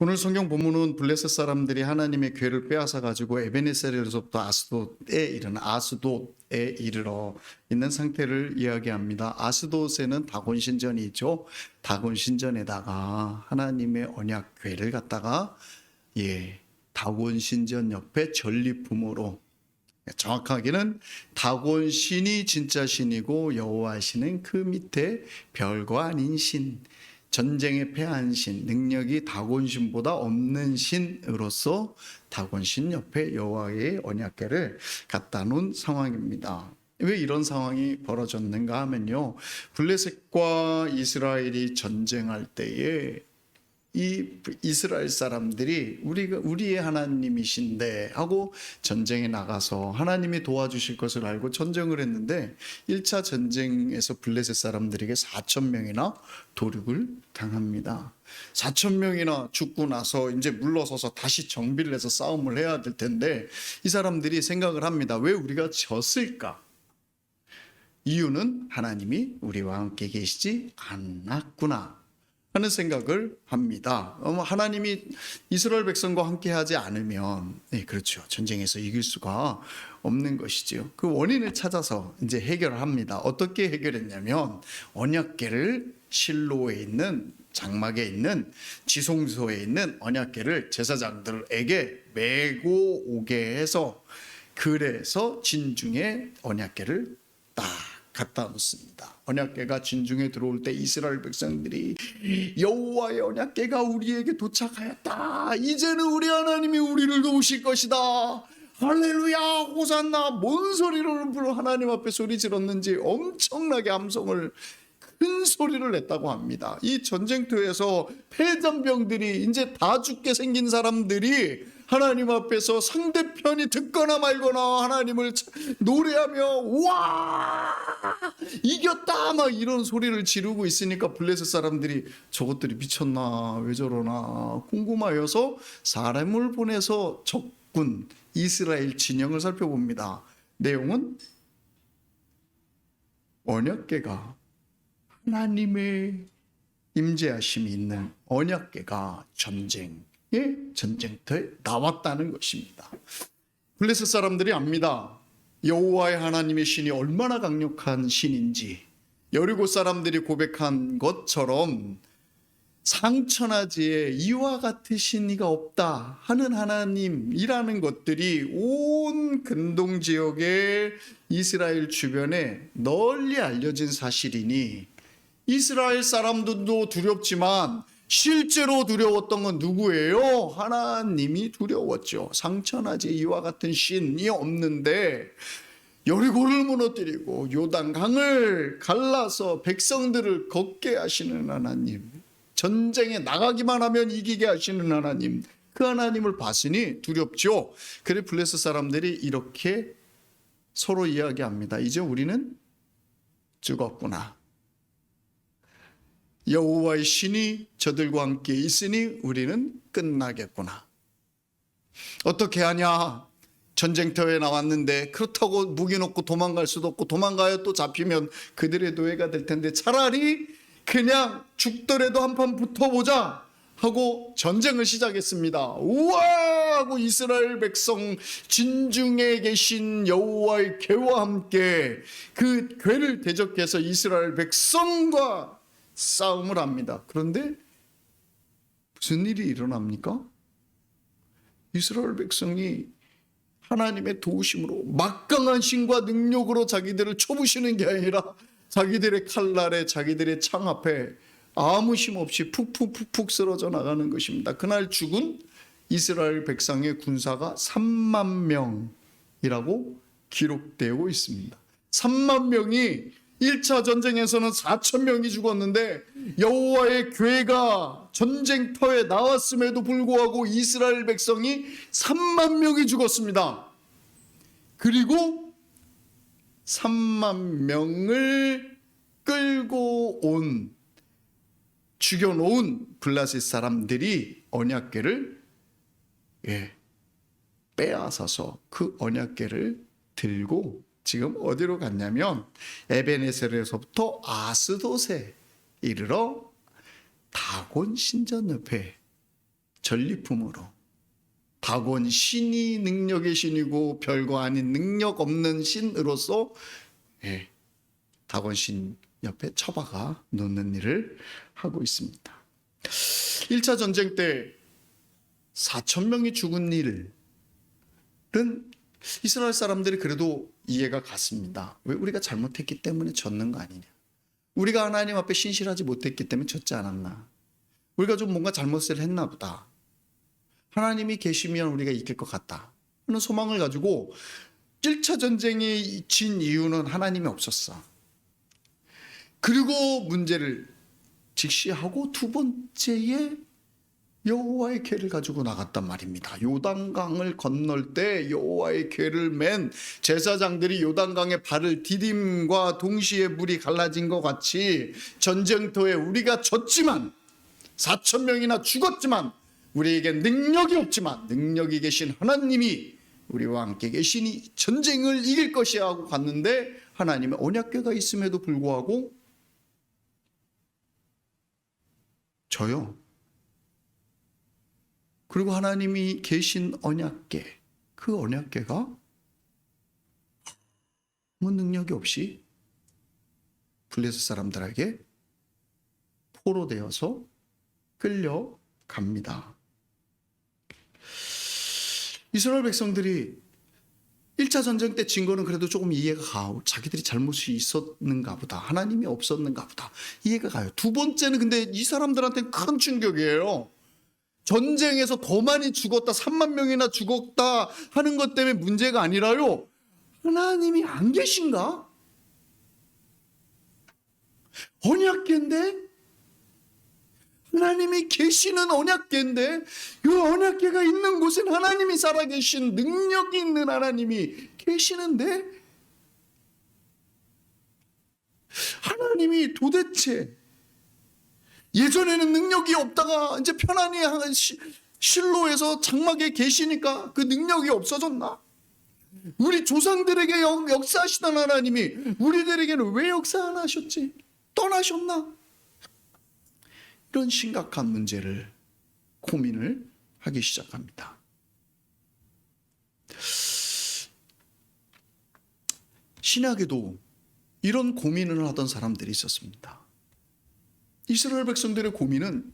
오늘 성경 본문은 블레셋 사람들이 하나님의 궤를 빼앗아 가지고 에베네셀에서부터 아스돗에 이르러 있는 상태를 이야기합니다. 아스돗에는 다곤 신전이 있죠. 다곤 신전에다가 하나님의 언약 궤를 갖다가 다곤 신전 옆에 전리품으로, 정확하게는 다곤 신이 진짜 신이고 여호와 신은 그 밑에 별거 아닌 신, 전쟁에 패한 신, 능력이 다곤 신보다 없는 신으로서 다곤 신 옆에 여호와의 언약궤를 갖다 놓은 상황입니다. 왜 이런 상황이 벌어졌는가 하면요, 블레셋과 이스라엘이 전쟁할 때에 이 이스라엘 사람들이 우리의 하나님이신데 하고 전쟁에 나가서 하나님이 도와주실 것을 알고 전쟁을 했는데 1차 전쟁에서 블레셋 사람들에게 4,000명이나 도륙을 당합니다. 4,000명이나 죽고 나서 이제 물러서서 다시 정비를 해서 싸움을 해야 될 텐데 이 사람들이 생각을 합니다. 왜 우리가 졌을까? 이유는 하나님이 우리와 함께 계시지 않았구나 하는 생각을 합니다. 하나님이 이스라엘 백성과 함께 하지 않으면, 그렇죠, 전쟁에서 이길 수가 없는 것이지요. 그 원인을 찾아서 이제 해결을 합니다. 어떻게 해결했냐면 언약궤를 실로에 있는 장막에 있는 지성소에 있는 언약궤를 제사장들에게 메고 오게 해서, 그래서 진중에 언약궤를 딱 갖다 놓습니다. 언약궤가 진중에 들어올 때 이스라엘 백성들이 여호와의 언약궤가 우리에게 도착하였다. 이제는 우리 하나님이 우리를 도우실 것이다. 할렐루야 호산나. 뭔 소리를 불러 하나님 앞에 소리 질렀는지 엄청나게 함성을, 큰 소리를 냈다고 합니다. 이 전쟁터에서 패잔병들이, 이제 다 죽게 생긴 사람들이 하나님 앞에서 상대편이 듣거나 말거나 하나님을 노래하며 와 이겼다 막 이런 소리를 지르고 있으니까 블레셋 사람들이 저것들이 미쳤나 왜 저러나 궁금하여서 사람을 보내서 적군 이스라엘 진영을 살펴봅니다. 내용은 언약궤가, 하나님의 임재하심이 있는 언약궤가 전쟁터에 나왔다는 것입니다. 블레셋 사람들이 압니다. 여호와의 하나님의 신이 얼마나 강력한 신인지. 여리고 사람들이 고백한 것처럼 상천하지에 이와 같으신 이가 없다 하는 하나님이라는 것들이 온 근동 지역의 이스라엘 주변에 널리 알려진 사실이니 이스라엘 사람들도 두렵지만 실제로 두려웠던 건 누구예요? 하나님이 두려웠죠. 상천하지 이와 같은 신이 없는데 여리고를 무너뜨리고 요단강을 갈라서 백성들을 걷게 하시는 하나님, 전쟁에 나가기만 하면 이기게 하시는 하나님, 그 하나님을 봤으니 두렵죠. 그래 블레셋 사람들이 이렇게 서로 이야기합니다. 이제 우리는 죽었구나. 여호와의 신이 저들과 함께 있으니 우리는 끝나겠구나. 어떻게 하냐? 전쟁터에 나왔는데 그렇다고 무기 놓고 도망갈 수도 없고, 도망가야 또 잡히면 그들의 노예가 될 텐데 차라리 그냥 죽더라도 한판 붙어보자 하고 전쟁을 시작했습니다. 우와 하고 이스라엘 백성 진중에 계신 여호와의 궤와 함께 그 궤를 대적해서 이스라엘 백성과 싸움을 합니다. 그런데 무슨 일이 일어납니까? 이스라엘 백성이 하나님의 도우심으로 막강한 신과 능력으로 자기들을 쳐부시는 게 아니라 자기들의 칼날에, 자기들의 창 앞에 아무 힘 없이 푹푹 쓰러져 나가는 것입니다. 그날 죽은 이스라엘 백성의 군사가 3만 명이라고 기록되고 있습니다. 3만 명이 1차 전쟁에서는 4,000명이 죽었는데 여호와의 궤가 전쟁터에 나왔음에도 불구하고 이스라엘 백성이 3만 명이 죽었습니다. 그리고 3만 명을 끌고 온, 죽여놓은 블레셋 사람들이 언약궤를 빼앗아서 그 언약궤를 들고 지금 어디로 갔냐면 에베네셀에서부터 아스돗에 이르러 다곤 신전 옆에 전리품으로 다곤 신이 능력의 신이고 별거 아닌 능력 없는 신으로서 다곤 신 옆에 처박아 놓는 일을 하고 있습니다. 1차 전쟁 때 4천 명이 죽은 일은 이스라엘 사람들이 그래도 이해가 갔습니다. 왜? 우리가 잘못했기 때문에 졌는 거 아니냐. 우리가 하나님 앞에 신실하지 못했기 때문에 졌지 않았나. 우리가 좀 뭔가 잘못을 했나 보다. 하나님이 계시면 우리가 이길 것 같다 하는 소망을 가지고 1차 전쟁이 진 이유는 하나님이 없었어. 그리고 문제를 직시하고 두 번째에 여호와의 궤를 가지고 나갔단 말입니다. 요단강을 건널 때 여호와의 궤를 맨 제사장들이 요단강에 발을 디딤과 동시에 물이 갈라진 것 같이 전쟁터에 우리가 졌지만 4천 명이나 죽었지만 우리에게 능력이 없지만 능력이 계신 하나님이 우리와 함께 계시니 전쟁을 이길 것이야 하고 갔는데 하나님의 언약궤가 있음에도 불구하고 져요. 그리고 하나님이 계신 언약궤, 그 언약궤가 아무 능력이 없이 블레셋 사람들에게 포로되어서 끌려갑니다. 이스라엘 백성들이 1차 전쟁 때 진 거는 그래도 조금 이해가 가고 자기들이 잘못이 있었는가 보다. 하나님이 없었는가 보다. 이해가 가요. 두 번째는 근데 이 사람들한테는 큰 충격이에요. 전쟁에서 더 많이 죽었다, 3만 명이나 죽었다 하는 것 때문에 문제가 아니라요. 하나님이 안 계신가? 언약궤인데? 하나님이 계시는 언약궤인데 이 언약궤가 있는 곳엔 하나님이 살아계신 능력이 있는 하나님이 계시는데 하나님이 도대체 예전에는 능력이 없다가 이제 편안히 실로에서 장막에 계시니까 그 능력이 없어졌나? 우리 조상들에게 역사하시던 하나님이 우리들에게는 왜 역사 안 하셨지? 떠나셨나? 이런 심각한 문제를 고민을 하기 시작합니다. 신약에도 이런 고민을 하던 사람들이 있었습니다. 이스라엘 백성들의 고민은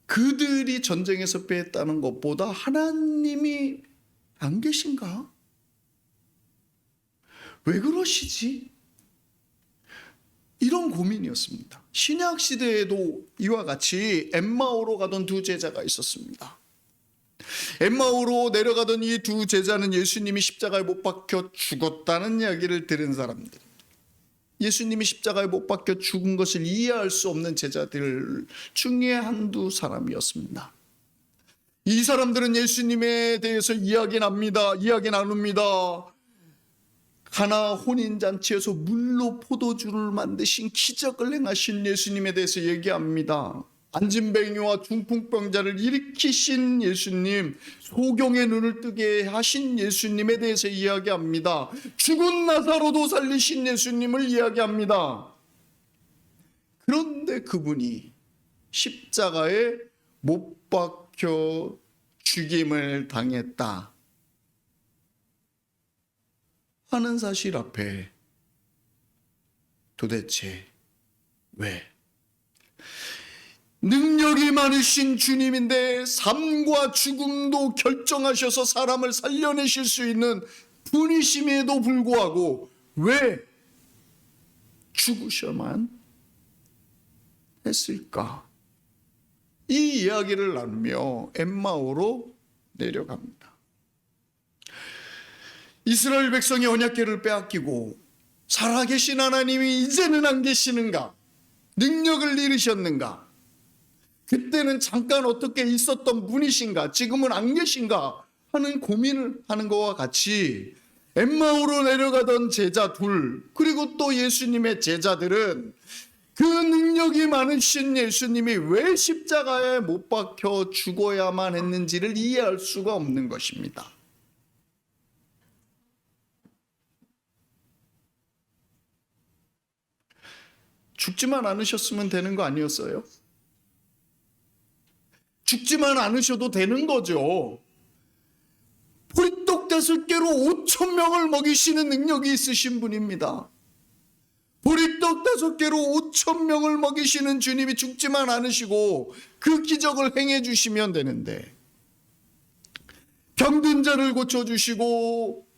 그들이 전쟁에서 빼앗다는 것보다 하나님이 안 계신가? 왜 그러시지? 이런 고민이었습니다. 신약 시대에도 이와 같이 엠마오로 가던 두 제자가 있었습니다. 엠마오로 내려가던 이 두 제자는 예수님이 십자가에 못 박혀 죽었다는 이야기를 들은 사람들, 예수님이 십자가에 못 박혀 죽은 것을 이해할 수 없는 제자들 중에 한두 사람이었습니다. 이 사람들은 예수님에 대해서 이야기 나눕니다. 가나 혼인잔치에서 물로 포도주를 만드신 기적을 행하신 예수님에 대해서 얘기합니다. 안진뱅이와 중풍병자를 일으키신 예수님, 소경의 눈을 뜨게 하신 예수님에 대해서 이야기합니다. 죽은 나사로도 살리신 예수님을 이야기합니다. 그런데 그분이 십자가에 못 박혀 죽임을 당했다 하는 사실 앞에 도대체 왜? 능력이 많으신 주님인데 삶과 죽음도 결정하셔서 사람을 살려내실 수 있는 분이심에도 불구하고 왜 죽으셔만 했을까? 이 이야기를 나누며 엠마오로 내려갑니다. 이스라엘 백성이 언약궤를 빼앗기고 살아계신 하나님이 이제는 안 계시는가? 능력을 잃으셨는가? 그때는 잠깐 어떻게 있었던 분이신가? 지금은 안 계신가? 하는 고민을 하는 것과 같이 엠마오로 내려가던 제자 둘, 그리고 또 예수님의 제자들은 그 능력이 많으신 예수님이 왜 십자가에 못 박혀 죽어야만 했는지를 이해할 수가 없는 것입니다. 죽지만 않으셨으면 되는 거 아니었어요? 죽지만 않으셔도 되는 거죠. 보리떡 5개로 5천 명을 먹이시는 능력이 있으신 분입니다. 보리떡 5개로 5천 명을 먹이시는 주님이 죽지만 않으시고 그 기적을 행해 주시면 되는데, 병든 자를 고쳐주시고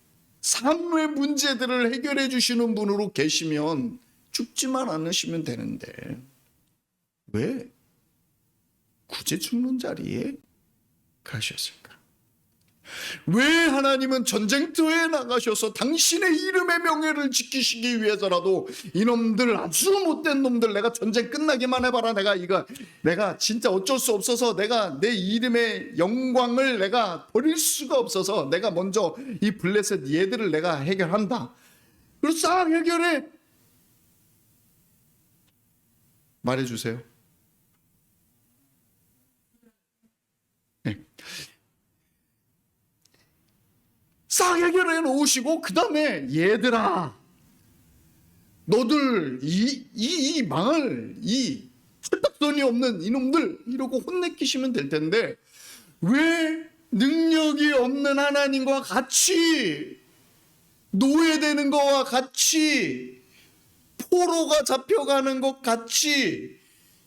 삶의 문제들을 해결해 주시는 분으로 계시면 죽지만 않으시면 되는데 왜 굳이 죽는 자리에 가셨을까? 왜 하나님은 전쟁터에 나가셔서 당신의 이름의 명예를 지키시기 위해서라도 이놈들, 아주 못된 놈들, 내가 전쟁 끝나기만 해봐라, 내가 진짜 어쩔 수 없어서 내가 내 이름의 영광을 내가 버릴 수가 없어서 내가 먼저 이 블레셋 얘들을 내가 해결한다. 그리고 싹 해결해. 말해주세요. 네. 싹 해결해 놓으시고 그 다음에 얘들아, 너들 이 망할 이 철딱선이 없는 이놈들 이러고 혼내키시면 될 텐데 왜 능력이 없는 하나님과 같이 노예되는 것과 같이 포로가 잡혀가는 것 같이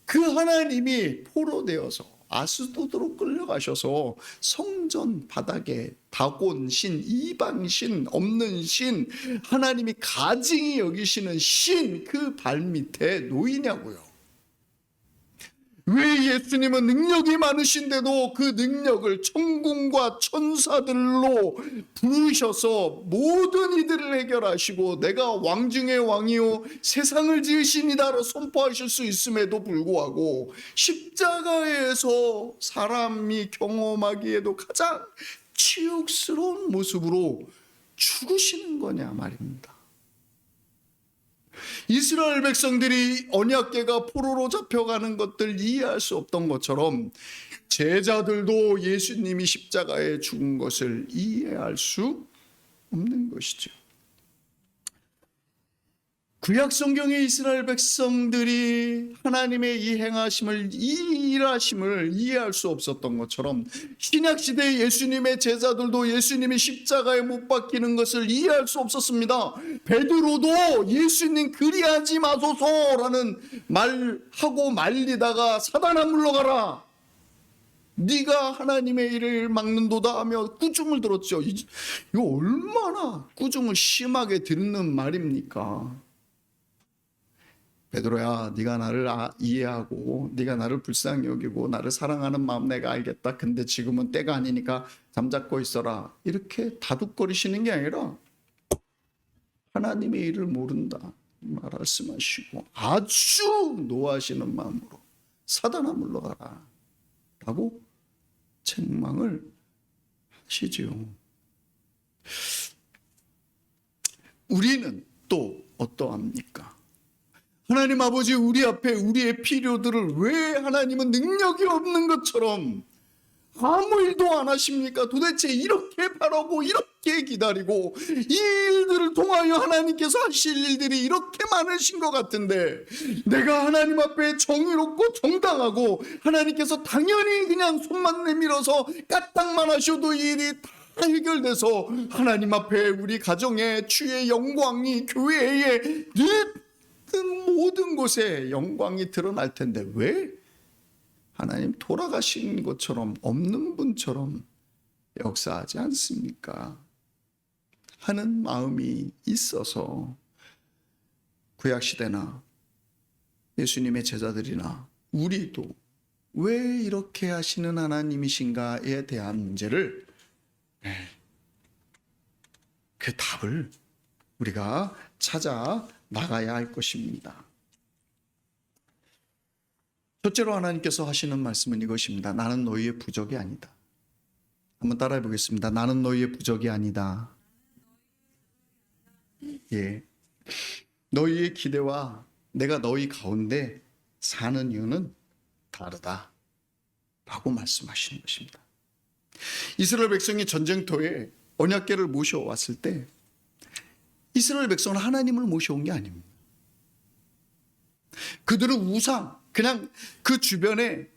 그 하나님이 포로 되어서 아스도드로 끌려가셔서 성전 바닥에 다곤 신, 이방신, 없는 신, 하나님이 가증히 여기시는 신 그 발밑에 놓이냐고요. 왜 예수님은 능력이 많으신데도 그 능력을 천군과 천사들로 부르셔서 모든 이들을 해결하시고 내가 왕 중의 왕이요 세상을 지으시니다로 선포하실 수 있음에도 불구하고 십자가에서 사람이 경험하기에도 가장 치욕스러운 모습으로 죽으시는 거냐 말입니다. 이스라엘 백성들이 언약궤가 포로로 잡혀가는 것들 이해할 수 없던 것처럼 제자들도 예수님이 십자가에 죽은 것을 이해할 수 없는 것이죠. 구약 성경의 이스라엘 백성들이 하나님의 이 행하심을, 이 일하심을 이해할 수 없었던 것처럼 신약 시대의 예수님의 제자들도 예수님이 십자가에 못 박히는 것을 이해할 수 없었습니다. 베드로도 예수님 그리하지 마소서라는 말하고 말리다가 사단아 물러가라, 네가 하나님의 일을 막는도다 하며 꾸중을 들었죠. 이거 얼마나 꾸중을 심하게 듣는 말입니까? 베드로야, 네가 나를 이해하고 네가 나를 불쌍히 여기고 나를 사랑하는 마음 내가 알겠다. 근데 지금은 때가 아니니까 잠자코 있어라. 이렇게 다독거리시는 게 아니라 하나님의 일을 모른다 말씀하시고 아주 노하시는 마음으로 사단아 물러가라 라고 책망을 하시지요. 우리는 또 어떠합니까? 하나님 아버지, 우리 앞에 우리의 필요들을 왜 하나님은 능력이 없는 것처럼 아무 일도 안 하십니까? 도대체 이렇게 바라고 이렇게 기다리고 이 일들을 통하여 하나님께서 하실 일들이 이렇게 많으신 것 같은데 내가 하나님 앞에 정의롭고 정당하고 하나님께서 당연히 그냥 손만 내밀어서 까딱만 하셔도 이 일이 다 해결돼서 하나님 앞에 우리 가정에 주의 영광이 교회에 모든 곳에 영광이 드러날 텐데 왜 하나님 돌아가신 것처럼 없는 분처럼 역사하지 않습니까? 하는 마음이 있어서 구약시대나 예수님의 제자들이나 우리도 왜 이렇게 하시는 하나님이신가에 대한 문제를, 그 답을 우리가 찾아 나가야 할 것입니다. 첫째로 하나님께서 하시는 말씀은 이것입니다. 나는 너희의 부족이 아니다. 한번 따라해 보겠습니다. 나는 너희의 부족이 아니다. 예, 너희의 기대와 내가 너희 가운데 사는 이유는 다르다 라고 말씀하시는 것입니다. 이스라엘 백성이 전쟁터에 언약궤를 모셔왔을 때 이스라엘 백성은 하나님을 모셔온 게 아닙니다. 그들은 우상, 그냥 그 주변에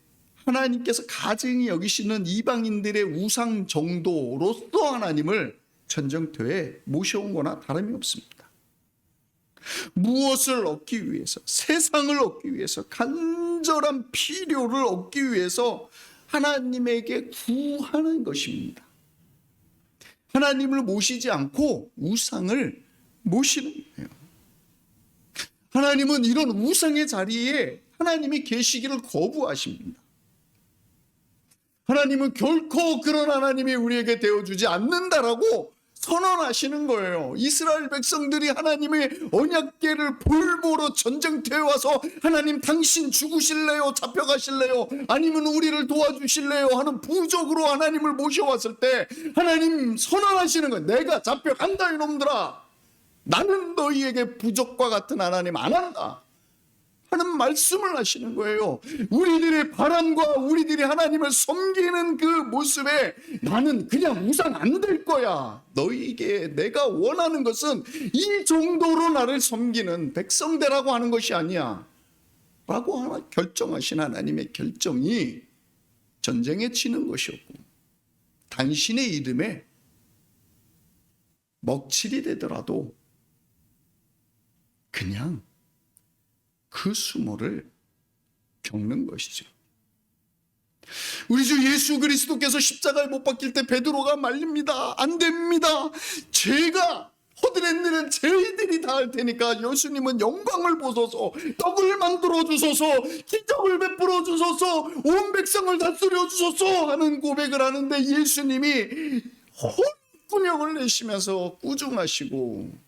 하나님께서 가증히 여기시는 이방인들의 우상 정도로서 하나님을 전쟁터에 모셔온 거나 다름이 없습니다. 무엇을 얻기 위해서, 세상을 얻기 위해서, 간절한 필요를 얻기 위해서 하나님에게 구하는 것입니다. 하나님을 모시지 않고 우상을 모시는 거예요. 하나님은 이런 우상의 자리에 하나님이 계시기를 거부하십니다. 하나님은 결코 그런 하나님이 우리에게 되어주지 않는다라고 선언하시는 거예요. 이스라엘 백성들이 하나님의 언약궤를 볼보로 전쟁터에 와서 하나님 당신 죽으실래요? 잡혀가실래요? 아니면 우리를 도와주실래요? 하는 부족으로 하나님을 모셔왔을 때 하나님 선언하시는 거예요. 내가 잡혀간다 이놈들아. 나는 너희에게 부족과 같은 하나님 안 한다 하는 말씀을 하시는 거예요. 우리들의 바람과 우리들이 하나님을 섬기는 그 모습에 나는 그냥 우상 안 될 거야. 너희에게 내가 원하는 것은 이 정도로 나를 섬기는 백성되라고 하는 것이 아니야 라고 결정하신 하나님의 결정이 전쟁에 치는 것이었고, 당신의 이름에 먹칠이 되더라도 그냥 그 수모를 겪는 것이죠. 우리 주 예수 그리스도께서 십자가에 못 박힐 때 베드로가 말립니다. 안 됩니다. 제가 허드렛 일은 저희들이 다 할 테니까 예수님은 영광을 보소서, 떡을 만들어 주소서, 기적을 베풀어 주소서, 온 백성을 다스려 주소서 하는 고백을 하는데 예수님이 혼분형을 내시면서 꾸중하시고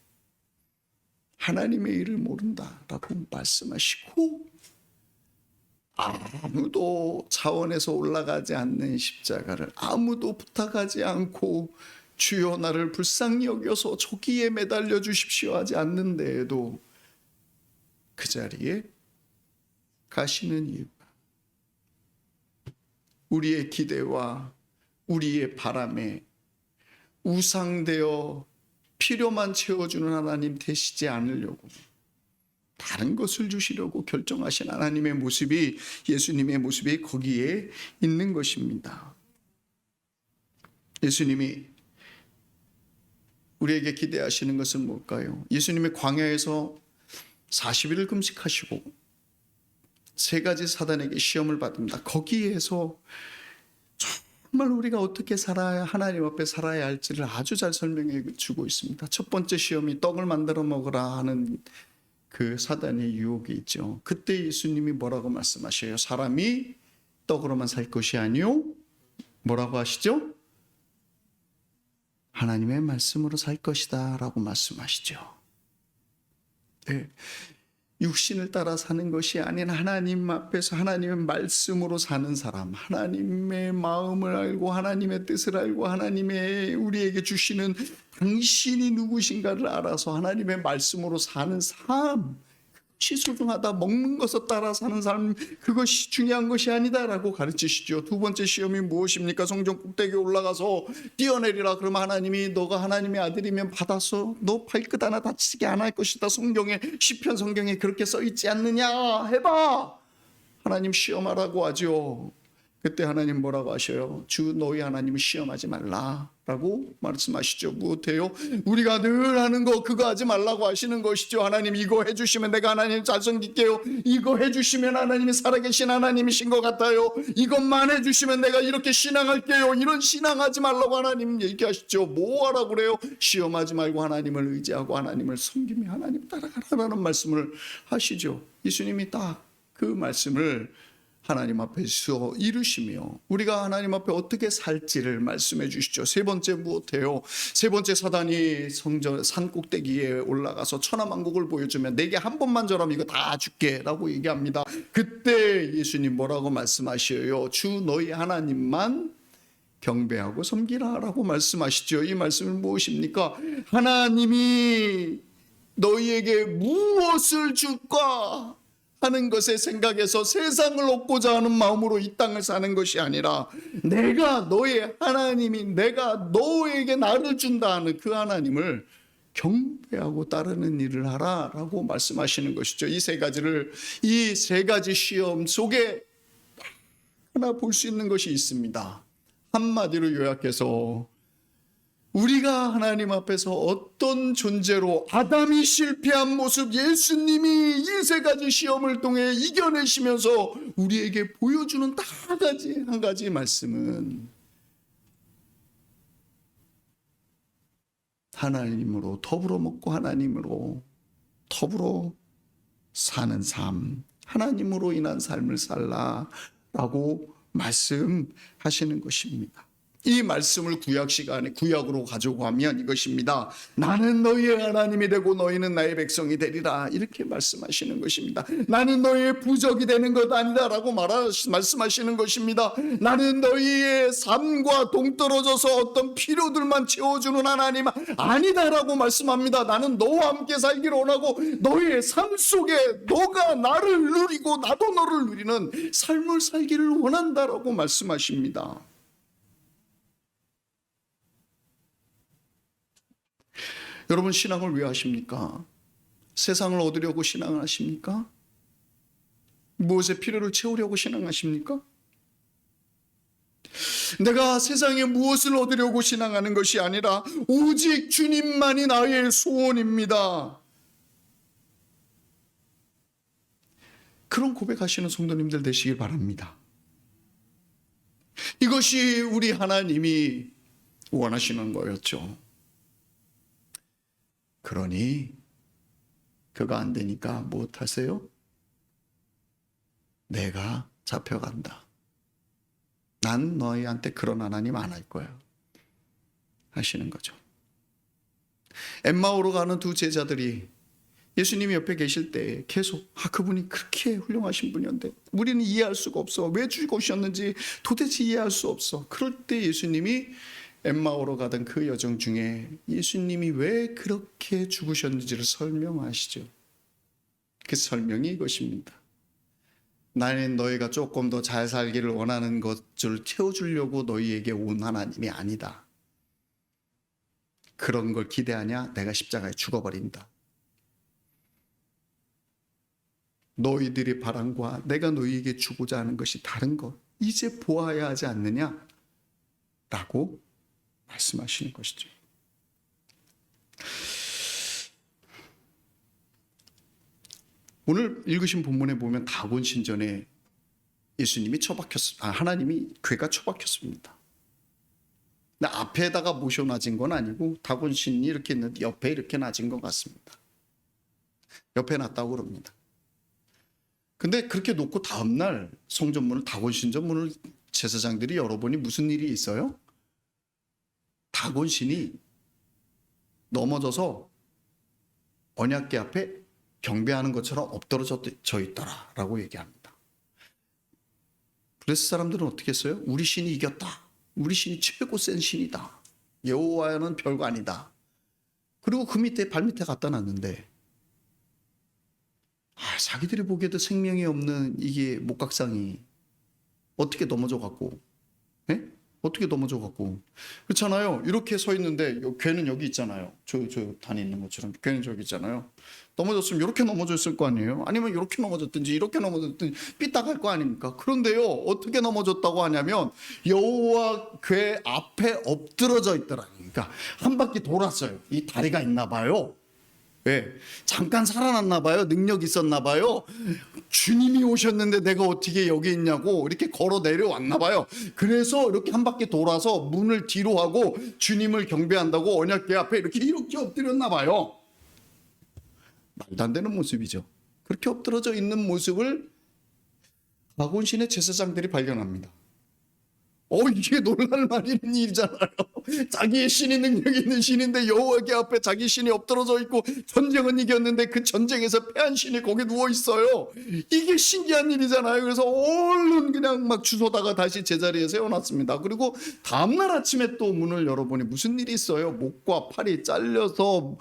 하나님의 일을 모른다라고 말씀하시고, 아무도 차원에서 올라가지 않는 십자가를 아무도 부탁하지 않고 주여 나를 불쌍히 여겨서 저기에 매달려 주십시오 하지 않는 데에도 그 자리에 가시는 이유가 우리의 기대와 우리의 바람에 우상되어 필요만 채워주는 하나님 되시지 않으려고 다른 것을 주시려고 결정하신 하나님의 모습이, 예수님의 모습이 거기에 있는 것입니다. 예수님이 우리에게 기대하시는 것은 뭘까요? 예수님이 광야에서 40일을 금식하시고 세 가지 사단에게 시험을 받습니다. 거기에서 정말 우리가 어떻게 살아야, 하나님 앞에 살아야 할지를 아주 잘 설명해 주고 있습니다. 첫 번째 시험이 떡을 만들어 먹으라 하는 그 사단의 유혹이 있죠. 그때 예수님이 뭐라고 말씀하셔요? 사람이 떡으로만 살 것이 아니요, 뭐라고 하시죠? 하나님의 말씀으로 살 것이다 라고 말씀하시죠. 네. 육신을 따라 사는 것이 아닌 하나님 앞에서 하나님의 말씀으로 사는 사람, 하나님의 마음을 알고 하나님의 뜻을 알고 하나님의 우리에게 주시는 당신이 누구신가를 알아서 하나님의 말씀으로 사는 삶, 그것이 소중하다. 먹는 것을 따라 사는 삶, 그것이 중요한 것이 아니다라고 가르치시죠. 두 번째 시험이 무엇입니까? 성전 꼭대기에 올라가서 뛰어내리라. 그러면 하나님이 너가 하나님의 아들이면 받아서 너 발끝 하나 다치게 안 할 것이다. 성경에, 시편 성경에 그렇게 써 있지 않느냐. 해봐. 하나님 시험하라고 하죠. 그때 하나님 뭐라고 하셔요? 주 너희 하나님을 시험하지 말라라고 말씀하시죠. 무엇해요? 우리가 늘 하는 거 그거 하지 말라고 하시는 것이죠. 하나님 이거 해주시면 내가 하나님 잘 섬길게요. 이거 해주시면 하나님이 살아계신 하나님이신 것 같아요. 이것만 해주시면 내가 이렇게 신앙할게요. 이런 신앙하지 말라고 하나님 얘기하시죠. 뭐 하라고 그래요? 시험하지 말고 하나님을 의지하고 하나님을 섬기며 하나님 따라가라는 말씀을 하시죠. 예수님이 딱 그 말씀을 하나님 앞에서 이루시며 우리가 하나님 앞에 어떻게 살지를 말씀해 주시죠. 세 번째 무엇해요? 세 번째 사단이 성전 산 꼭대기에 올라가서 천하만국을 보여주면 내게 한 번만 저라면 이거 다 줄게 라고 얘기합니다. 그때 예수님 뭐라고 말씀하셔요? 주 너희 하나님만 경배하고 섬기라 라고 말씀하시죠. 이 말씀은 무엇입니까? 하나님이 너희에게 무엇을 줄까 하는 것에 생각해서 세상을 얻고자 하는 마음으로 이 땅을 사는 것이 아니라 내가 너의 하나님이 내가 너에게 나를 준다 하는 그 하나님을 경배하고 따르는 일을 하라라고 말씀하시는 것이죠. 이 세 가지 시험 속에 하나 볼 수 있는 것이 있습니다. 한마디로 요약해서 우리가 하나님 앞에서 어떤 존재로 아담이 실패한 모습 예수님이 이 세 가지 시험을 통해 이겨내시면서 우리에게 보여주는 한 가지 말씀은 하나님으로 더불어 먹고 하나님으로 더불어 사는 삶, 하나님으로 인한 삶을 살라라고 말씀하시는 것입니다. 이 말씀을 구약 시간에 구약으로 가져가면 이것입니다. 나는 너희의 하나님이 되고 너희는 나의 백성이 되리라, 이렇게 말씀하시는 것입니다. 나는 너희의 부적이 되는 것 아니다라고 말씀하시는 것입니다. 나는 너희의 삶과 동떨어져서 어떤 필요들만 채워주는 하나님 아니다라고 말씀합니다. 나는 너와 함께 살기를 원하고 너희의 삶 속에 너가 나를 누리고 나도 너를 누리는 삶을 살기를 원한다라고 말씀하십니다. 여러분, 신앙을 왜 하십니까? 세상을 얻으려고 신앙을 하십니까? 무엇의 필요를 채우려고 신앙하십니까? 내가 세상에 무엇을 얻으려고 신앙하는 것이 아니라 오직 주님만이 나의 소원입니다. 그런 고백하시는 성도님들 되시길 바랍니다. 이것이 우리 하나님이 원하시는 거였죠. 그러니 그가 안 되니까 무엇하세요? 내가 잡혀간다. 난 너희한테 그런 하나님 안 할 거야 하시는 거죠. 엠마오로 가는 두 제자들이 예수님이 옆에 계실 때 계속 그분이 그렇게 훌륭하신 분이었는데 우리는 이해할 수가 없어. 왜 죽으셨는지 도대체 이해할 수 없어. 그럴 때 예수님이 엠마오로 가던 그 여정 중에 예수님이 왜 그렇게 죽으셨는지를 설명하시죠. 그 설명이 이것입니다. 나는 너희가 조금 더 잘 살기를 원하는 것을 채워주려고 너희에게 온 하나님이 아니다. 그런 걸 기대하냐? 내가 십자가에 죽어버린다. 너희들의 바람과 내가 너희에게 주고자 하는 것이 다른 것, 이제 보아야 하지 않느냐? 라고 말씀하시는 것이죠. 오늘 읽으신 본문에 보면 다곤 신전에 예수님이 하나님이 궤가 처박혔습니다. 근데 앞에다가 모셔 놔진 건 아니고 다곤 신이 이렇게 있는데 옆에 이렇게 놔진 것 같습니다. 옆에 놨다고 그럽니다. 근데 그렇게 놓고 다음날 성전문을, 다곤 신전 문을 제사장들이 열어보니 무슨 일이 있어요? 다곤 신이 넘어져서 언약궤 앞에 경배하는 것처럼 엎드러져 있더라라고 얘기합니다. 블레셋 사람들은 어떻게 했어요? 우리 신이 이겼다. 우리 신이 최고 센 신이다. 여호와는 별거 아니다. 그리고 그 밑에 발밑에 갖다 놨는데 자기들이 보기에도 생명이 없는 이게 목각상이 어떻게 넘어져 갖고, 어떻게 넘어져 갖고, 그렇잖아요. 이렇게 서 있는데 궤는 여기 있잖아요. 저 단에 있는 것처럼 궤는 저기 있잖아요. 넘어졌으면 이렇게 넘어졌을 거 아니에요. 아니면 이렇게 넘어졌든지 이렇게 넘어졌든지 삐딱할 거 아닙니까? 그런데요, 어떻게 넘어졌다고 하냐면 여호와 궤 앞에 엎드러져 있더라. 그러니까 한 바퀴 돌았어요. 이 다리가 있나 봐요. 왜? 잠깐 살아났나 봐요. 능력 있었나 봐요. 주님이 오셨는데 내가 어떻게 여기 있냐고 이렇게 걸어 내려왔나 봐요. 그래서 이렇게 한 바퀴 돌아서 문을 뒤로 하고 주님을 경배한다고 언약궤 앞에 이렇게 엎드렸나 봐요. 말도 안 되는 모습이죠. 그렇게 엎드러져 있는 모습을 다곤 신의 제사장들이 발견합니다. 이게 놀랄 만한 일이잖아요. 자기의 신이 능력 있는 신인데 여호와께 앞에 자기 신이 엎드러져 있고 전쟁은 이겼는데 그 전쟁에서 패한 신이 거기 누워 있어요. 이게 신기한 일이잖아요. 그래서 얼른 그냥 막 주워다가 다시 제자리에 세워놨습니다. 그리고 다음날 아침에 또 문을 열어보니 무슨 일이 있어요. 목과 팔이 잘려서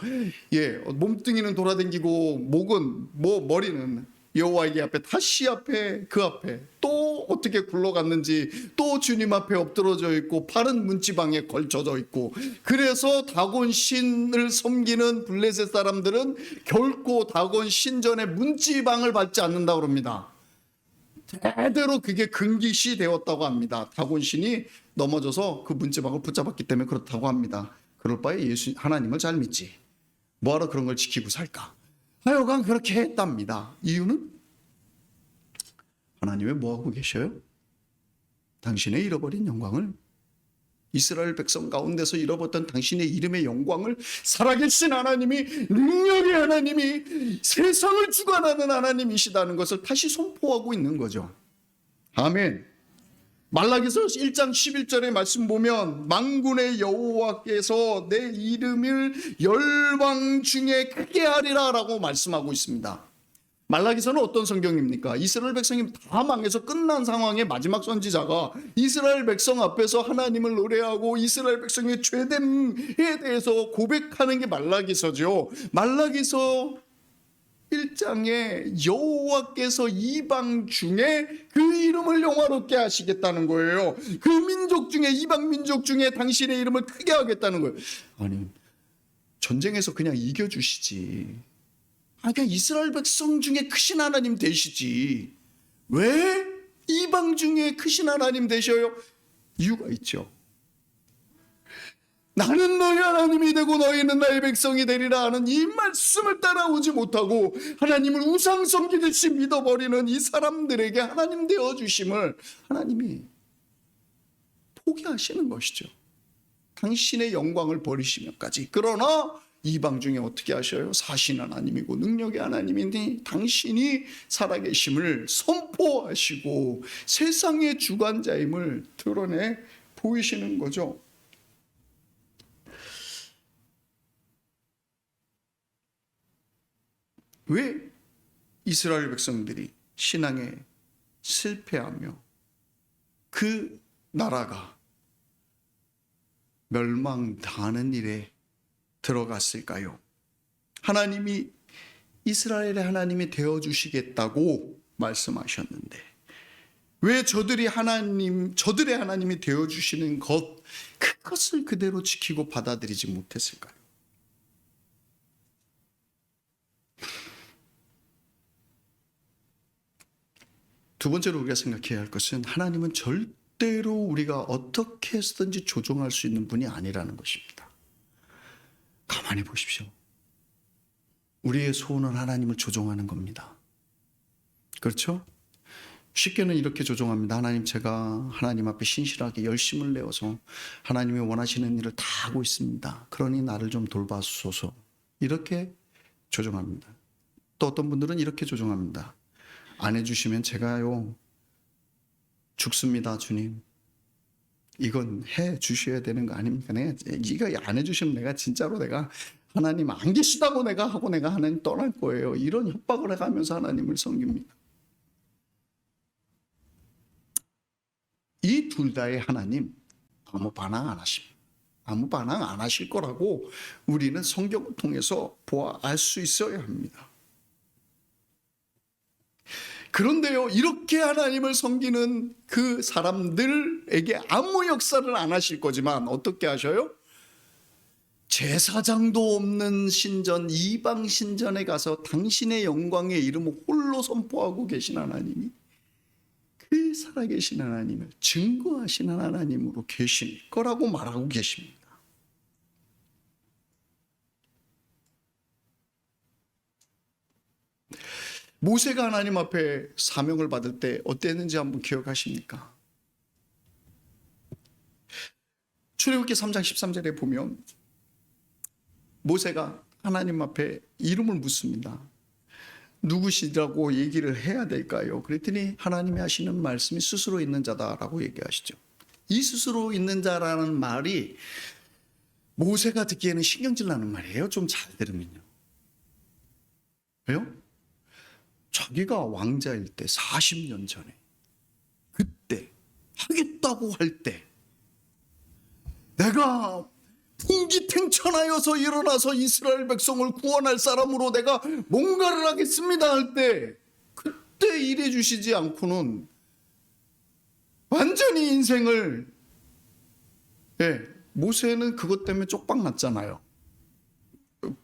몸뚱이는 돌아다니고 목은 머리는 여호와에게 앞에 다시 앞에 그 앞에 또 어떻게 굴러갔는지 또 주님 앞에 엎드러져 있고 팔은 문지방에 걸쳐져 있고, 그래서 다곤 신을 섬기는 블레셋 사람들은 결코 다곤 신전의 문지방을 밟지 않는다고 합니다. 대대로 그게 금기시 되었다고 합니다. 다곤신이 넘어져서 그 문지방을 붙잡았기 때문에 그렇다고 합니다. 그럴 바에 하나님을 잘 믿지. 뭐하러 그런 걸 지키고 살까? 하여간 그렇게 했답니다. 이유는 하나님 왜 뭐하고 계셔요? 당신의 잃어버린 영광을, 이스라엘 백성 가운데서 잃어버렸던 당신의 이름의 영광을 살아계신 하나님이, 능력의 하나님이, 세상을 주관하는 하나님이시다는 것을 다시 선포하고 있는 거죠. 아멘. 말라기서 1장 11절의 말씀 보면 만군의 여호와께서 내 이름을 열방 중에 크게 하리라 라고 말씀하고 있습니다. 말라기서는 어떤 성경입니까? 이스라엘 백성이 다 망해서 끝난 상황에 마지막 선지자가 이스라엘 백성 앞에서 하나님을 노래하고 이스라엘 백성의 죄됨에 대해서 고백하는 게 말라기서죠. 말라기서 1장에 여호와께서 이방 중에 그 이름을 영화롭게 하시겠다는 거예요. 그 민족 중에, 이방 민족 중에 당신의 이름을 크게 하겠다는 거예요. 아니, 전쟁에서 그냥 이겨주시지. 그냥 이스라엘 백성 중에 크신 하나님 되시지. 왜 이방 중에 크신 하나님 되셔요? 이유가 있죠. 나는 너희 하나님이 되고 너희는 나의 백성이 되리라 하는 이 말씀을 따라오지 못하고 하나님을 우상 섬기듯이 믿어버리는 이 사람들에게 하나님 되어주심을 하나님이 포기하시는 것이죠. 당신의 영광을 버리시면까지. 그러나 이방 중에 어떻게 하셔요? 사신 하나님이고 능력의 하나님이니 당신이 살아계심을 선포하시고 세상의 주관자임을 드러내 보이시는 거죠. 왜 이스라엘 백성들이 신앙에 실패하며 그 나라가 멸망당하는 일에 들어갔을까요? 하나님이 이스라엘의 하나님이 되어주시겠다고 말씀하셨는데 왜 저들의 하나님이 되어주시는 그것을 그대로 지키고 받아들이지 못했을까요? 두 번째로 우리가 생각해야 할 것은 하나님은 절대로 우리가 어떻게 해서든지 조종할 수 있는 분이 아니라는 것입니다. 가만히 보십시오. 우리의 소원은 하나님을 조종하는 겁니다. 그렇죠? 쉽게는 이렇게 조종합니다. 하나님, 제가 하나님 앞에 신실하게 열심을 내어서 하나님이 원하시는 일을 다 하고 있습니다. 그러니 나를 좀 돌봐주소서. 이렇게 조종합니다. 또 어떤 분들은 이렇게 조종합니다. 안 해주시면 제가요 죽습니다, 주님. 이건 해 주셔야 되는 거 아닙니까? 이거 안 해주시면 내가 진짜로 내가 하나님 안 계시다고 내가 하고 내가 하나님 떠날 거예요. 이런 협박을 해가면서 하나님을 섬깁니다. 이 둘 다의 하나님 아무 반항 안 하십니다. 아무 반항 안 하실 거라고 우리는 성경을 통해서 보아 알 수 있어야 합니다. 그런데요, 이렇게 하나님을 섬기는 그 사람들에게 아무 역사를 안 하실 거지만 어떻게 하셔요? 제사장도 없는 신전, 이방 신전에 가서 당신의 영광의 이름을 홀로 선포하고 계신 하나님이 그 살아계신 하나님을 증거하시는 하나님으로 계신 거라고 말하고 계십니다. 모세가 하나님 앞에 사명을 받을 때 어땠는지 한번 기억하십니까? 출애굽기 3장 13절에 보면 모세가 하나님 앞에 이름을 묻습니다. 누구시라고 얘기를 해야 될까요? 그랬더니 하나님이 하시는 말씀이 스스로 있는 자다라고 얘기하시죠. 이 스스로 있는 자라는 말이 모세가 듣기에는 신경질 나는 말이에요. 좀 잘 들으면요. 왜요? 자기가 왕자일 때 40년 전에 그때 하겠다고 할 때 내가 풍기탱천하여서 일어나서 이스라엘 백성을 구원할 사람으로 내가 뭔가를 하겠습니다 할 때 그때 일해 주시지 않고는 완전히 인생을 모세는 그것 때문에 쪽박 났잖아요.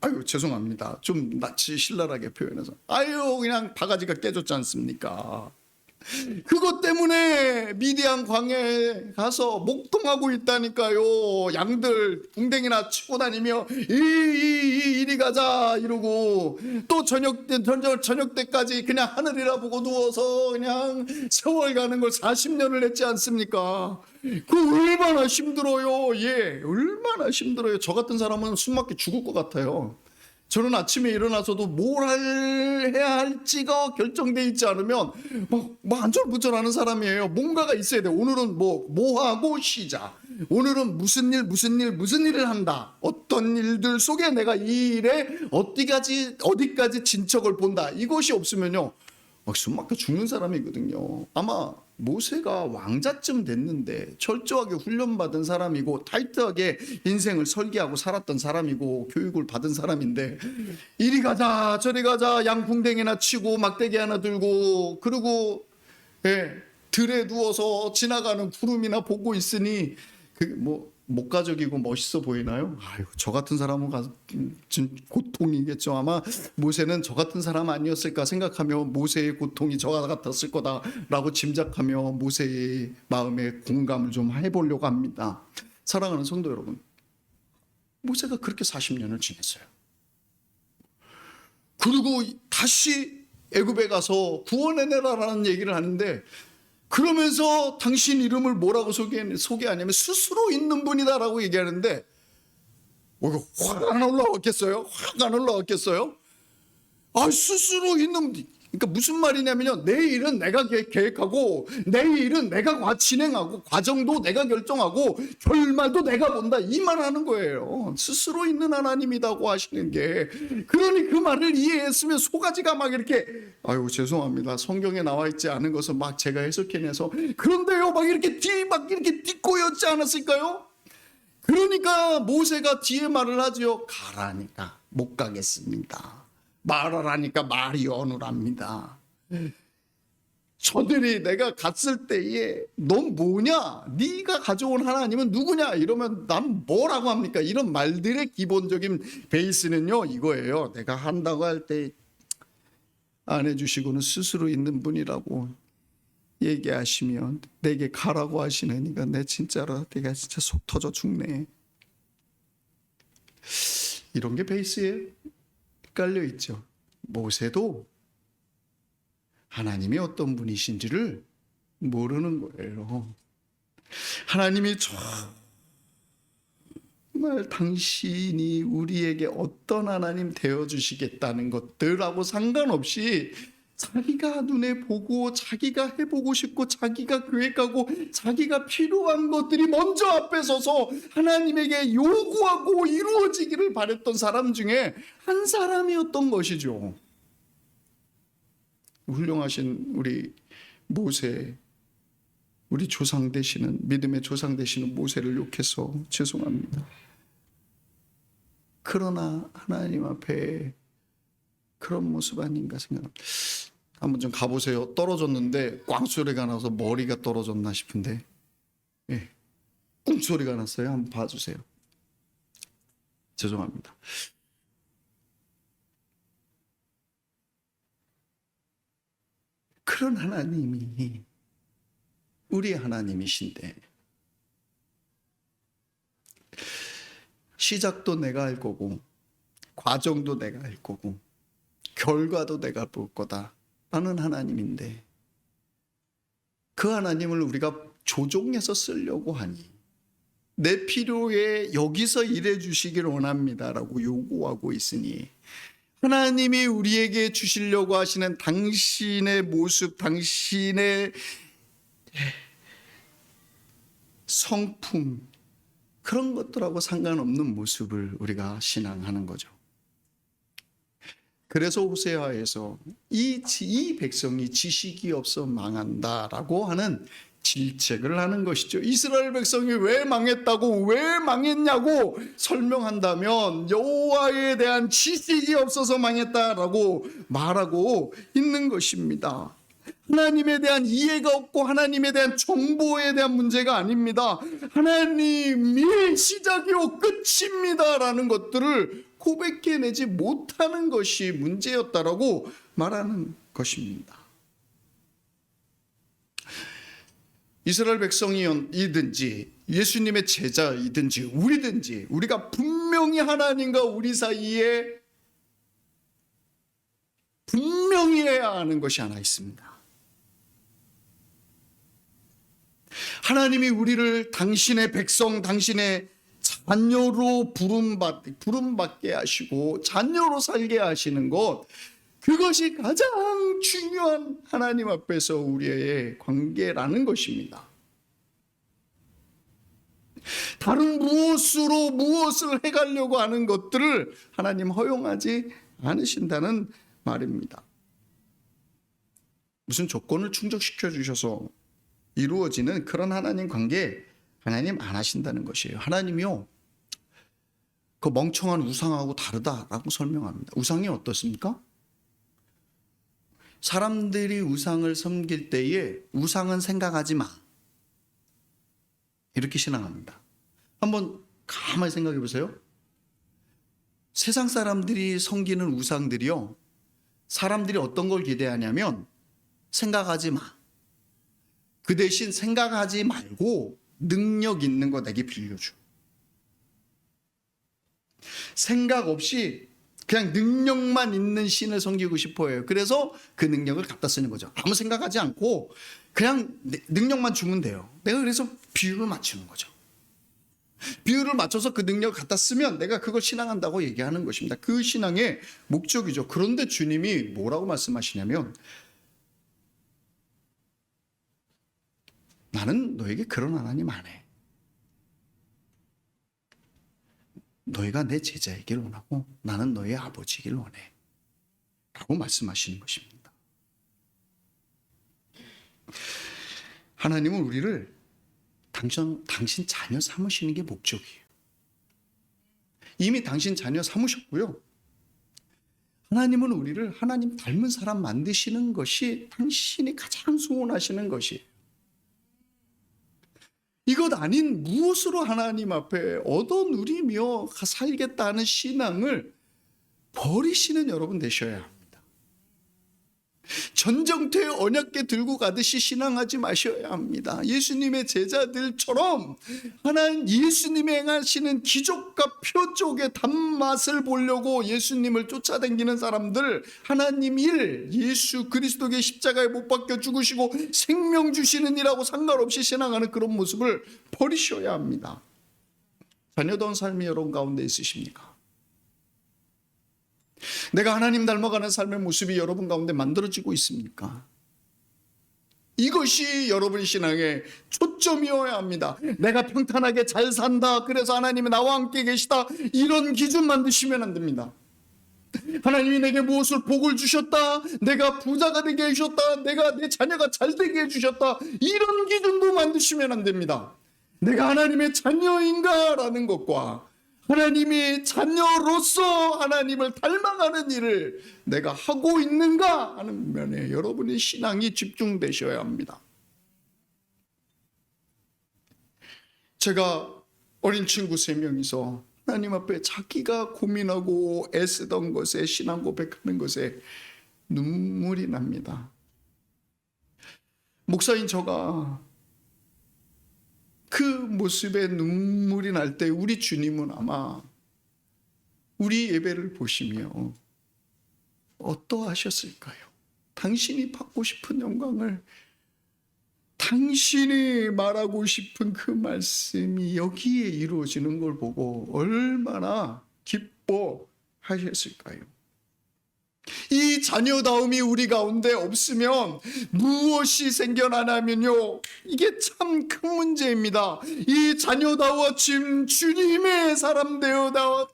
아유 죄송합니다. 좀 낯이 신랄하게 표현해서 아유 그냥 바가지가 깨졌지 않습니까? 그것 때문에 미디안 광야에 가서 목동하고 있다니까요. 양들 궁뎅이나 치고 다니며 이리 가자 이러고, 또 저녁 때까지 그냥 하늘이라 보고 누워서 그냥 세월 가는 걸 40년을 했지 않습니까? 그 얼마나 힘들어요. 예, 얼마나 힘들어요. 저 같은 사람은 숨 막혀 죽을 것 같아요. 저는 아침에 일어나서도 뭘 해야 할지가 결정돼 있지 않으면 막 안절부절하는 사람이에요. 뭔가가 있어야 돼. 오늘은 뭐 하고 시작. 오늘은 무슨 일을 한다. 어떤 일들 속에 내가 이 일에 어디까지 진척을 본다. 이것이 없으면요, 막 숨 막혀 죽는 사람이거든요. 아마 모세가 왕자쯤 됐는데 철저하게 훈련받은 사람이고 타이트하게 인생을 설계하고 살았던 사람이고 교육을 받은 사람인데, 이리 가자 저리 가자 양궁댕이나 치고 막대기 하나 들고, 그리고 들에 누워서 지나가는 구름이나 보고 있으니 목가적이고 멋있어 보이나요? 아유, 저 같은 사람은 고통이겠죠. 아마 모세는 저 같은 사람 아니었을까 생각하며 모세의 고통이 저와 같았을 거다라고 짐작하며 모세의 마음에 공감을 좀 해보려고 합니다. 사랑하는 성도 여러분, 모세가 그렇게 40년을 지냈어요. 그리고 다시 애굽에 가서 구원해내라라는 얘기를 하는데, 그러면서 당신 이름을 뭐라고 소개하냐면 스스로 있는 분이다라고 얘기하는데, 화가 안 올라왔겠어요? 화가 안 올라왔겠어요? 스스로 있는, 그러니까 무슨 말이냐면요, 내 일은 내가 계획하고 내 일은 내가 진행하고 과정도 내가 결정하고 결말도 내가 본다, 이 말하는 거예요. 스스로 있는 하나님이라고 하시는 게. 그러니 그 말을 이해했으면 속아지가 막 이렇게, 죄송합니다, 성경에 나와 있지 않은 것을 막 제가 해석해내서 그런데요 막 이렇게 뒷꼬였지 않았을까요? 그러니까 모세가 뒤에 말을 하죠. 가라니까 못 가겠습니다. 말하라니까 말이 어눌합니다. 저들이 내가 갔을 때에 넌 뭐냐? 네가 가져온 하나님은 누구냐? 이러면 난 뭐라고 합니까? 이런 말들의 기본적인 베이스는요, 이거예요. 내가 한다고 할 때 안 해주시고는 스스로 있는 분이라고 얘기하시면 내게 가라고 하시느니까 내가 진짜 속 터져 죽네. 이런 게 베이스에 깔려 있죠. 모세도 하나님이 어떤 분이신지를 모르는 거예요. 하나님이 정말 당신이 우리에게 어떤 하나님 되어주시겠다는 것들하고 상관없이 자기가 눈에 보고 자기가 해보고 싶고 자기가 계획하고 자기가 필요한 것들이 먼저 앞에 서서 하나님에게 요구하고 이루어지기를 바랬던 사람 중에 한 사람이었던 것이죠. 훌륭하신 우리 모세, 우리 조상 되시는, 믿음의 조상 되시는 모세를 욕해서 죄송합니다. 그러나 하나님 앞에 그런 모습 아닌가 생각합니다. 한번 좀 가보세요. 떨어졌는데 꽝소리가 나서 머리가 떨어졌나 싶은데, 꿍소리가 났어요. 한번 봐주세요. 죄송합니다. 그런 하나님이 우리 하나님이신데, 시작도 내가 알 거고 과정도 내가 알 거고 결과도 내가 볼 거다 라는 하나님인데, 그 하나님을 우리가 조종해서 쓰려고 하니 내 필요에 여기서 일해 주시길 원합니다라고 요구하고 있으니, 하나님이 우리에게 주시려고 하시는 당신의 모습, 당신의 성품, 그런 것들하고 상관없는 모습을 우리가 신앙하는 거죠. 그래서 호세아에서 이 백성이 지식이 없어 망한다라고 하는 질책을 하는 것이죠. 이스라엘 백성이 왜 망했다고, 왜 망했냐고 설명한다면 여호와에 대한 지식이 없어서 망했다라고 말하고 있는 것입니다. 하나님에 대한 이해가 없고 하나님에 대한 정보에 대한 문제가 아닙니다. 하나님이 시작이요 끝입니다라는 것들을 고백해내지 못하는 것이 문제였다라고 말하는 것입니다. 이스라엘 백성이든지 예수님의 제자이든지 우리든지 우리가 분명히 하나님과 우리 사이에 분명히 해야 하는 것이 하나 있습니다. 하나님이 우리를 당신의 백성, 당신의 자녀로 부름받게 하시고 자녀로 살게 하시는 것, 그것이 가장 중요한 하나님 앞에서 우리의 관계라는 것입니다. 다른 무엇으로 무엇을 해가려고 하는 것들을 하나님 허용하지 않으신다는 말입니다. 무슨 조건을 충족시켜 주셔서 이루어지는 그런 하나님 관계 하나님 안 하신다는 것이에요. 하나님이요, 그 멍청한 우상하고 다르다라고 설명합니다. 우상이 어떻습니까? 사람들이 우상을 섬길 때에 우상은 생각하지 마, 이렇게 신앙합니다. 한번 가만히 생각해 보세요. 세상 사람들이 섬기는 우상들이요, 사람들이 어떤 걸 기대하냐면 생각하지 마, 그 대신 생각하지 말고 능력 있는 거 내게 빌려줘. 생각 없이 그냥 능력만 있는 신을 섬기고 싶어해요. 그래서 그 능력을 갖다 쓰는 거죠. 아무 생각하지 않고 그냥 능력만 주면 돼요. 내가 그래서 비율을 맞추는 거죠. 비율을 맞춰서 그 능력을 갖다 쓰면 내가 그걸 신앙한다고 얘기하는 것입니다. 그 신앙의 목적이죠. 그런데 주님이 뭐라고 말씀하시냐면, 나는 너에게 그런 하나님 안 해. 너희가 내 제자이길 원하고 나는 너의 아버지이길 원해, 라고 말씀하시는 것입니다. 하나님은 우리를 당신 자녀 삼으시는 게 목적이에요. 이미 당신 자녀 삼으셨고요, 하나님은 우리를 하나님 닮은 사람 만드시는 것이 당신이 가장 소원하시는 것이에요. 이것 아닌 무엇으로 하나님 앞에 얻어 누리며 살겠다는 신앙을 버리시는 여러분 되셔야 합니다. 전쟁터에 언약궤 들고 가듯이 신앙하지 마셔야 합니다. 예수님의 제자들처럼 하나님 예수님이 행하시는 기적과 표적의 단맛을 보려고 예수님을 쫓아다니는 사람들, 하나님 일, 예수 그리스도의 십자가에 못 박혀 죽으시고 생명 주시는 일하고 상관없이 신앙하는 그런 모습을 버리셔야 합니다. 자녀다운 삶이 여러분 가운데 있으십니까? 내가 하나님 닮아가는 삶의 모습이 여러분 가운데 만들어지고 있습니까? 이것이 여러분의 신앙의 초점이어야 합니다. 내가 평탄하게 잘 산다, 그래서 하나님이 나와 함께 계시다, 이런 기준 만드시면 안 됩니다. 하나님이 내게 무엇을 복을 주셨다, 내가 부자가 되게 해주셨다, 내가 내 자녀가 잘 되게 해주셨다, 이런 기준도 만드시면 안 됩니다. 내가 하나님의 자녀인가라는 것과 하나님이 자녀로서 하나님을 닮아가는 일을 내가 하고 있는가 하는 면에 여러분의 신앙이 집중되셔야 합니다. 제가 어린 친구 3명이서 하나님 앞에 자기가 고민하고 애쓰던 것에, 신앙 고백하는 것에 눈물이 납니다. 목사인 저가 그 모습에 눈물이 날 때 우리 주님은 아마 우리 예배를 보시며 어떠하셨을까요? 당신이 받고 싶은 영광을, 당신이 말하고 싶은 그 말씀이 여기에 이루어지는 걸 보고 얼마나 기뻐하셨을까요? 이 자녀다움이 우리 가운데 없으면 무엇이 생겨나냐면요, 이게 참 큰 문제입니다. 이 자녀다워짐, 주님의 사람 되어짐,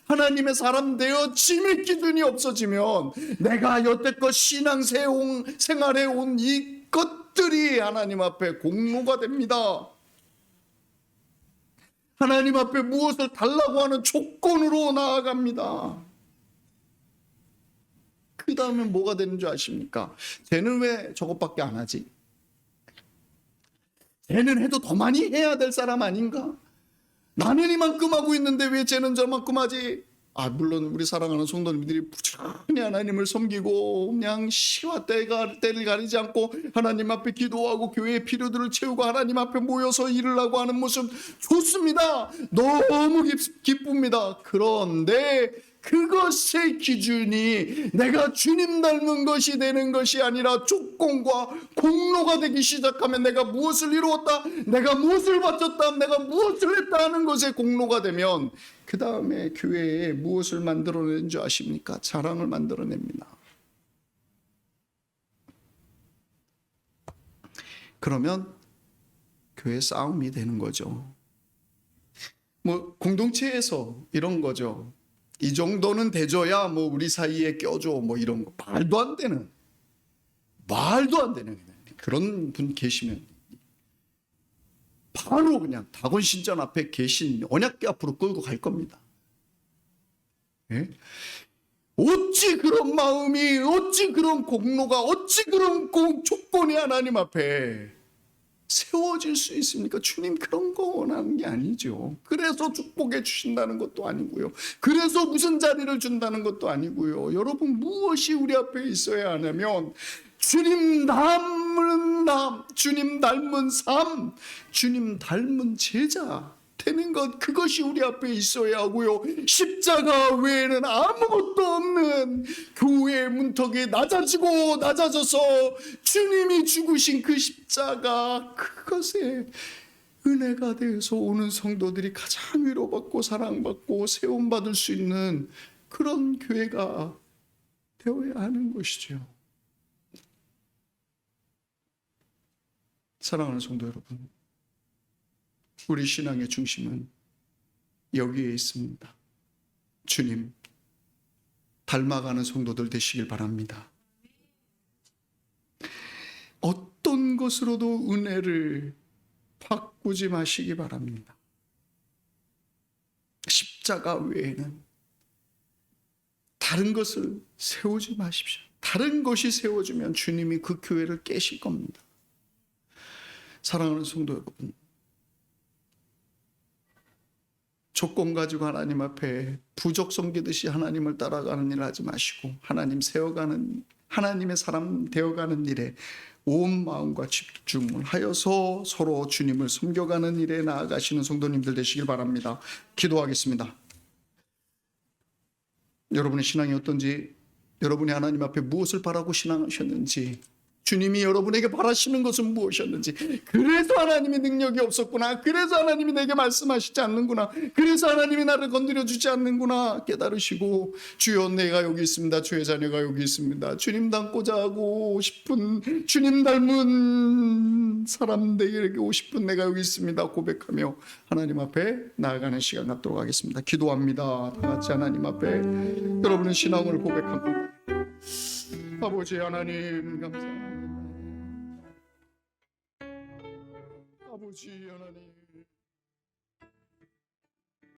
하나님의 사람 되어짐의 기준이 없어지면 내가 여태껏 신앙 생활해온 이 것들이 하나님 앞에 공로가 됩니다. 하나님 앞에 무엇을 달라고 하는 조건으로 나아갑니다. 그 다음에 뭐가 되는 줄 아십니까? 쟤는 왜 저것밖에 안 하지? 쟤는 해도 더 많이 해야 될 사람 아닌가? 나는 이만큼 하고 있는데 왜 쟤는 저만큼 하지? 물론 우리 사랑하는 성도님들이 부지런히 하나님을 섬기고 그냥 시와 때를 가리지 않고 하나님 앞에 기도하고 교회의 필요들을 채우고 하나님 앞에 모여서 일을 하고 하는 모습 좋습니다. 너무 기쁩니다. 그런데 그것의 기준이 내가 주님 닮은 것이 되는 것이 아니라 조건과 공로가 되기 시작하면 내가 무엇을 이루었다, 내가 무엇을 바쳤다, 내가 무엇을 했다 하는 것의 공로가 되면 그 다음에 교회에 무엇을 만들어낸 줄 아십니까? 자랑을 만들어냅니다. 그러면 교회 싸움이 되는 거죠. 공동체에서 이런 거죠. 이 정도는 돼줘야 우리 사이에 껴줘 이런 거 말도 안 되는 그런 분 계시면 바로 그냥 다곤신전 앞에 계신 언약궤 앞으로 끌고 갈 겁니다. 예? 어찌 그런 마음이, 어찌 그런 공로가, 어찌 그런 조건이 하나님 앞에 세워질 수 있습니까? 주님 그런 거 원하는 게 아니죠. 그래서 축복해 주신다는 것도 아니고요. 그래서 무슨 자리를 준다는 것도 아니고요. 여러분 무엇이 우리 앞에 있어야 하냐면 주님 닮은 주님 닮은 삶, 주님 닮은 제자 되는 것, 그것이 우리 앞에 있어야 하고요. 십자가 외에는 아무것도 없는 교회의 문턱이 낮아져서 주님이 죽으신 그 십자가, 그것에 은혜가 되어서 오는 성도들이 가장 위로받고 사랑받고 세움받을 수 있는 그런 교회가 되어야 하는 것이죠. 사랑하는 성도 여러분, 우리 신앙의 중심은 여기에 있습니다. 주님 닮아가는 성도들 되시길 바랍니다. 어떤 것으로도 은혜를 바꾸지 마시기 바랍니다. 십자가 외에는 다른 것을 세우지 마십시오. 다른 것이 세워지면 주님이 그 교회를 깨실 겁니다. 사랑하는 성도 여러분, 조건 가지고 하나님 앞에 부적 섬기듯이 하나님을 따라가는 일을 하지 마시고 하나님 세워가는, 하나님의 사람 되어가는 일에 온 마음과 집중을 하여서 서로 주님을 섬겨가는 일에 나아가시는 성도님들 되시길 바랍니다. 기도하겠습니다. 여러분의 신앙이 어떤지, 여러분이 하나님 앞에 무엇을 바라고 신앙하셨는지, 주님이 여러분에게 바라시는 것은 무엇이었는지, 그래서 하나님의 능력이 없었구나, 그래서 하나님이 내게 말씀하시지 않는구나, 그래서 하나님이 나를 건드려 주지 않는구나 깨달으시고, 주여 내가 여기 있습니다, 주의 자녀가 여기 있습니다, 주님 닮고자 하고 싶은, 주님 닮은 사람 되게 싶은 내가 여기 있습니다 고백하며 하나님 앞에 나아가는 시간 갖도록 하겠습니다. 기도합니다. 다 같이 하나님 앞에 여러분의 신앙을 고백합니다. 아버지 하나님 감사합니다. 아버지 하나님